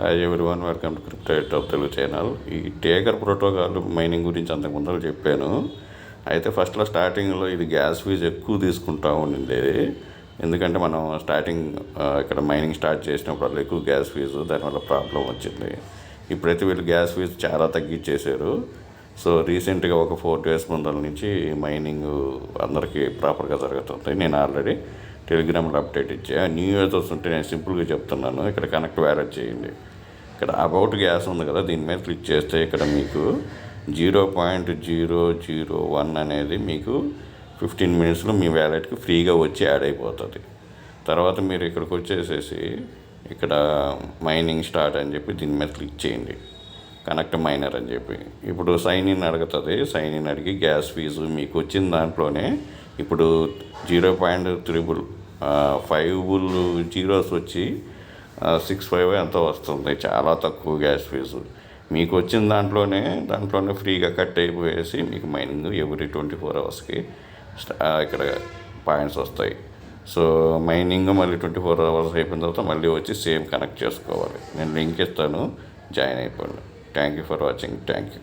Hi everyone, welcome to crypto top Telugu channel. ఈ taker protocol mining గురించి అంతకు ముందర చెప్పాను. అయితే ఫస్ట్లో స్టార్టింగ్లో ఇది గ్యాస్ ఫీజు ఎక్కువ తీసుకుంటా ఉండింది. ఎందుకంటే మనం స్టార్టింగ్ ఇక్కడ మైనింగ్ స్టార్ట్ చేసినప్పుడు ఎక్కువ గ్యాస్ ఫీజు, దానివల్ల ప్రాబ్లం వచ్చింది. ఇప్పుడైతే వీళ్ళు గ్యాస్ ఫీజు చాలా తగ్గించేశారు. సో రీసెంట్గా ఒక 4 days ముందర నుంచి మైనింగ్ అందరికీ ప్రాపర్గా జరుగుతుంది. నేను ఆల్రెడీ టెలిగ్రామ్లో అప్డేట్ ఇచ్చా. న్యూ యూజర్స్ ఉంటే నేను సింపుల్గా చెప్తున్నాను, ఇక్కడ కనెక్ట్ వ్యాలెట్ చేయండి. ఇక్కడ అబౌట్ గ్యాస్ ఉంది కదా, దీని మీద క్లిక్ చేస్తే ఇక్కడ మీకు 0.001 అనేది మీకు 15 minutesలో మీ వ్యాలెట్కి ఫ్రీగా వచ్చి యాడ్ అయిపోతుంది. తర్వాత మీరు ఇక్కడికి వచ్చేసేసి ఇక్కడ మైనింగ్ స్టార్ట్ అని చెప్పి దీని మీద క్లిక్ చేయండి, కనెక్ట్ మైనర్ అని చెప్పి. ఇప్పుడు సైన్ ఇన్ అడుగుతుంది. సైన్ ఇన్ అడిగి గ్యాస్ ఫీజు మీకు వచ్చిన దాంట్లోనే ఇప్పుడు 0.5 జీరోస్ వచ్చి 65 ఎంతో వస్తుంది. చాలా తక్కువ గ్యాస్ ఫీజు. మీకు వచ్చిన దాంట్లోనే ఫ్రీగా కట్ అయిపోయేసి మీకు మైనింగ్ ఎవ్రీ 24 hours ఇక్కడ పాయింట్స్ వస్తాయి. సో మైనింగ్ మళ్ళీ 24 hours అయిపోయిన తర్వాత మళ్ళీ వచ్చి సేమ్ కనెక్ట్ చేసుకోవాలి. నేను లింక్ ఇస్తాను, జాయిన్ అయిపోండి. Thank you for watching. Thank you.